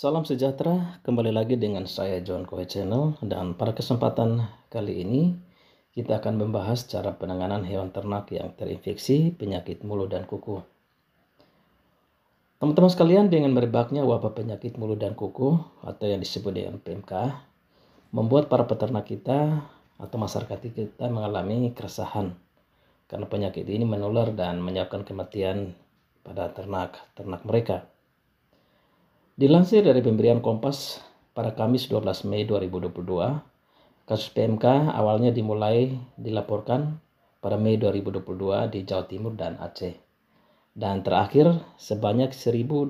Salam sejahtera, kembali lagi dengan saya John Kohe Channel, dan pada kesempatan kali ini kita akan membahas cara penanganan hewan ternak yang terinfeksi penyakit mulut dan kuku. Teman-teman sekalian, dengan merebaknya wabah penyakit mulut dan kuku atau yang disebut dengan PMK membuat para peternak kita atau masyarakat kita mengalami keresahan karena penyakit ini menular dan menyebabkan kematian pada ternak mereka. Dilansir dari pemberian Kompas pada Kamis 12 Mei 2022, kasus PMK awalnya dimulai dilaporkan pada Mei 2022 di Jawa Timur dan Aceh. Dan terakhir sebanyak 1.247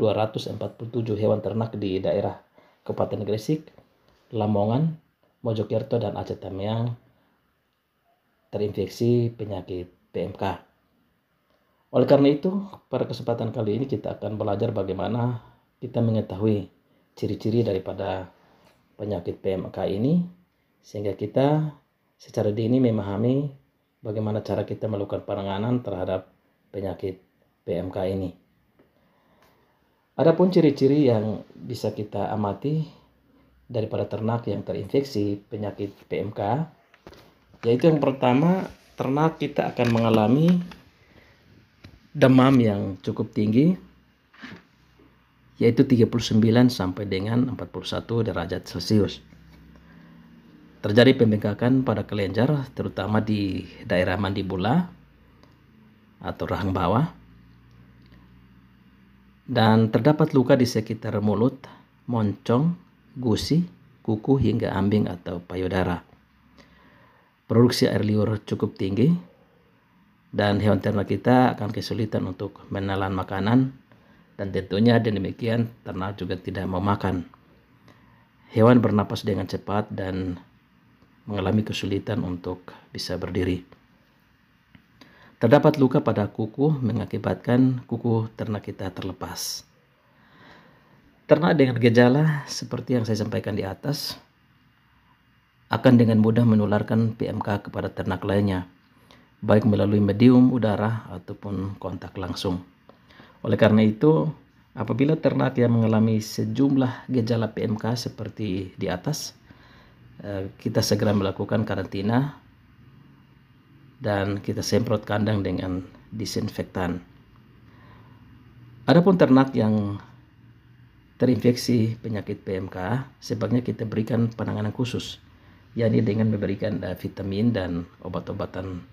hewan ternak di daerah Kabupaten Gresik, Lamongan, Mojokerto, dan Aceh Tamiang terinfeksi penyakit PMK. Oleh karena itu, pada kesempatan kali ini kita akan belajar bagaimana kita mengetahui ciri-ciri daripada penyakit PMK ini, sehingga kita secara dini memahami bagaimana cara kita melakukan penanganan terhadap penyakit PMK ini. Adapun ciri-ciri yang bisa kita amati daripada ternak yang terinfeksi penyakit PMK, yaitu yang pertama, ternak kita akan mengalami demam yang cukup tinggi, yaitu 39 sampai dengan 41 derajat Celcius. Terjadi pembengkakan pada kelenjar, terutama di daerah mandibula atau rahang bawah, dan terdapat luka di sekitar mulut, moncong, gusi, kuku hingga ambing atau payudara. Produksi air liur cukup tinggi, dan hewan ternak kita akan kesulitan untuk menelan makanan, dan tentunya demikian ternak juga tidak mau makan. Hewan bernapas dengan cepat dan mengalami kesulitan untuk bisa berdiri. Terdapat luka pada kuku mengakibatkan kuku ternak kita terlepas. Ternak dengan gejala seperti yang saya sampaikan di atas akan dengan mudah menularkan PMK kepada ternak lainnya, baik melalui medium udara ataupun kontak langsung. Oleh karena itu, apabila ternak yang mengalami sejumlah gejala PMK seperti di atas, kita segera melakukan karantina dan kita semprot kandang dengan disinfektan. Adapun ternak yang terinfeksi penyakit PMK, sebaiknya kita berikan penanganan khusus, yakni dengan memberikan vitamin dan obat-obatan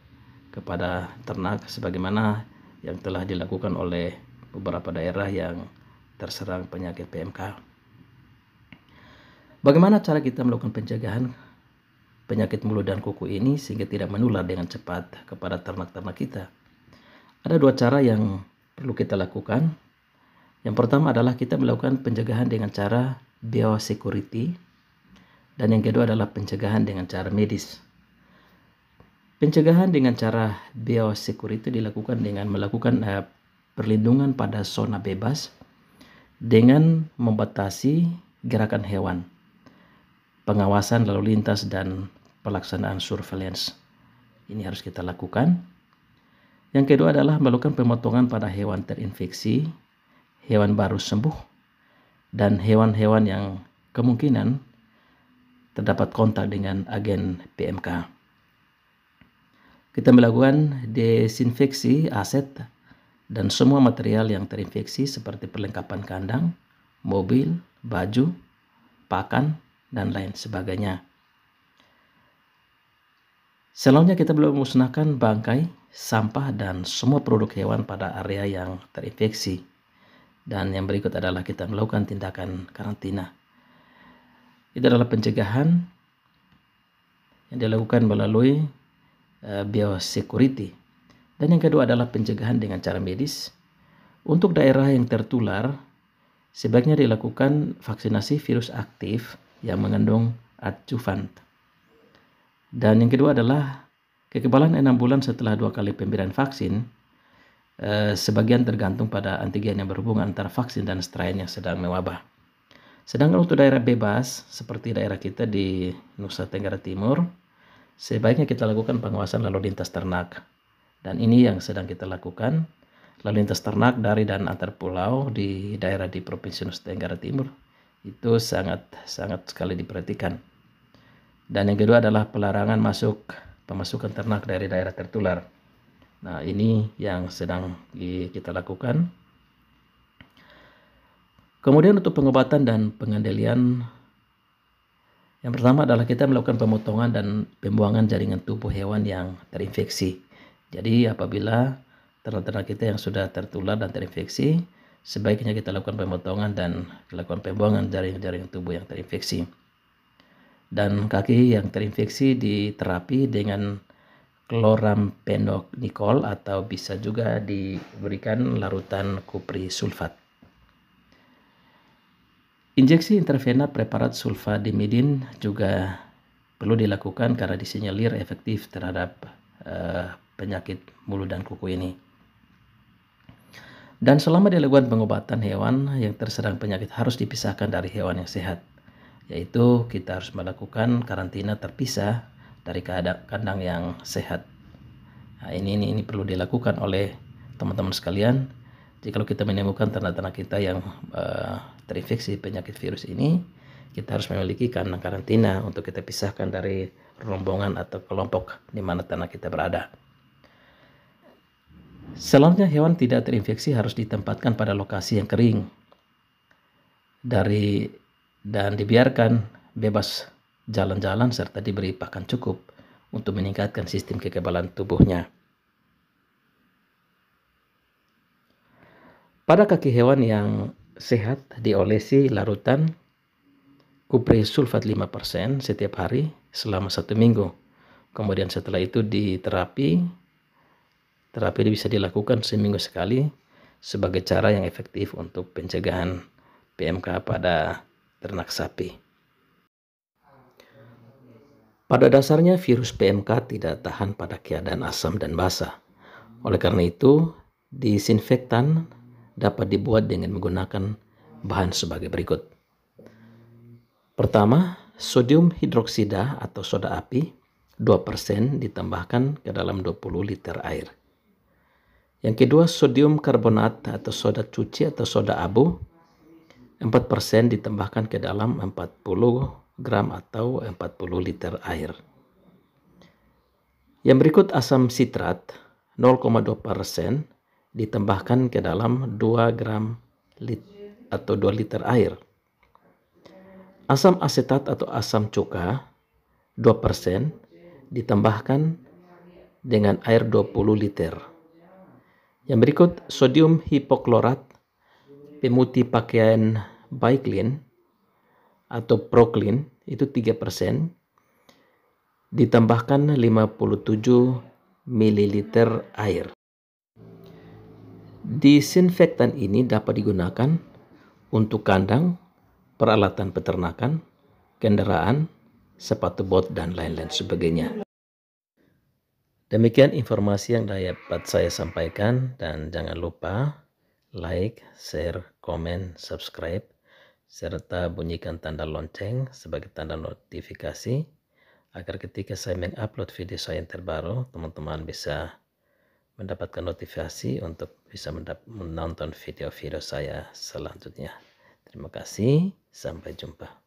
kepada ternak sebagaimana yang telah dilakukan oleh beberapa daerah yang terserang penyakit PMK. Bagaimana cara kita melakukan pencegahan penyakit mulut dan kuku ini sehingga tidak menular dengan cepat kepada ternak-ternak kita? Ada dua cara yang perlu kita lakukan. Yang pertama adalah kita melakukan pencegahan dengan cara biosecurity, dan yang kedua adalah pencegahan dengan cara medis. Pencegahan dengan cara biosecurity dilakukan dengan melakukan perlindungan pada zona bebas dengan membatasi gerakan hewan, pengawasan lalu lintas, dan pelaksanaan surveillance. Ini harus kita lakukan. Yang kedua adalah melakukan pemotongan pada hewan terinfeksi, hewan baru sembuh, dan hewan-hewan yang kemungkinan terdapat kontak dengan agen PMK. Kita melakukan desinfeksi aset dan semua material yang terinfeksi seperti perlengkapan kandang, mobil, baju, pakan, dan lain sebagainya. Selanjutnya kita belum memusnahkan bangkai, sampah, dan semua produk hewan pada area yang terinfeksi. Dan yang berikut adalah kita melakukan tindakan karantina. Itu adalah pencegahan yang dilakukan melalui biosecurity. Dan yang kedua adalah pencegahan dengan cara medis. Untuk daerah yang tertular, sebaiknya dilakukan vaksinasi virus aktif yang mengandung adjuvan. Dan yang kedua adalah kekebalan 6 bulan setelah 2 kali pemberian vaksin. Sebagian tergantung pada antigen yang berhubungan antara vaksin dan strain yang sedang mewabah. Sedangkan untuk daerah bebas, seperti daerah kita di Nusa Tenggara Timur, sebaiknya kita lakukan pengawasan lalu lintas ternak. Dan ini yang sedang kita lakukan, lalu lintas ternak dari dan antar pulau di daerah di Provinsi Nusa Tenggara Timur Itu sangat sekali diperhatikan. Dan yang kedua adalah pelarangan pemasukan ternak dari daerah tertular. Nah, ini yang sedang kita lakukan. Kemudian untuk pengobatan dan pengendalian, yang pertama adalah kita melakukan pemotongan dan pembuangan jaringan tubuh hewan yang terinfeksi. Jadi apabila ternak-ternak kita yang sudah tertular dan terinfeksi, sebaiknya kita lakukan pemotongan dan lakukan pembuangan jaringan tubuh yang terinfeksi. Dan kaki yang terinfeksi diterapi dengan chloramphenicol atau bisa juga diberikan larutan kupri sulfat. Injeksi intravena preparat sulfadimidin juga perlu dilakukan karena disinyalir efektif terhadap penyakit mulut dan kuku ini. Dan selama dilakukan pengobatan, hewan yang terserang penyakit harus dipisahkan dari hewan yang sehat, yaitu kita harus melakukan karantina terpisah dari kandang yang sehat. Nah, ini perlu dilakukan oleh teman-teman sekalian. Jika kita menemukan ternak-ternak kita yang terinfeksi penyakit virus ini, kita harus memiliki kandang karantina untuk kita pisahkan dari rombongan atau kelompok di mana ternak kita berada. Selanjutnya, hewan tidak terinfeksi harus ditempatkan pada lokasi yang kering dan dibiarkan bebas jalan-jalan serta diberi pakan cukup untuk meningkatkan sistem kekebalan tubuhnya. Pada kaki hewan yang sehat diolesi larutan kupri sulfat 5% setiap hari selama 1 minggu. Kemudian setelah itu terapi bisa dilakukan seminggu sekali sebagai cara yang efektif untuk pencegahan PMK pada ternak sapi. Pada dasarnya virus PMK tidak tahan pada keadaan asam dan basah. Oleh karena itu, disinfektan dapat dibuat dengan menggunakan bahan sebagai berikut. Pertama, sodium hidroksida atau soda api 2% ditambahkan ke dalam 20 liter air. Yang kedua, sodium karbonat atau soda cuci atau soda abu 4% ditambahkan ke dalam 40 gram atau 40 liter air. Yang berikut, asam sitrat 0,2% ditambahkan ke dalam 2 gram atau 2 liter air. Asam asetat atau asam cuka 2% ditambahkan dengan air 20 liter. Yang berikut, sodium hipoklorat pemutih pakaian Biclean atau Proclean itu 3% ditambahkan 57 ml air. Disinfektan ini dapat digunakan untuk kandang, peralatan peternakan, kendaraan, sepatu bot, dan lain-lain sebagainya. Demikian informasi yang dapat saya sampaikan, dan jangan lupa like, share, komen, subscribe, serta bunyikan tanda lonceng sebagai tanda notifikasi agar ketika saya mengupload video saya yang terbaru, teman-teman bisa mendapatkan notifikasi untuk bisa menonton video-video saya selanjutnya. Terima kasih, sampai jumpa.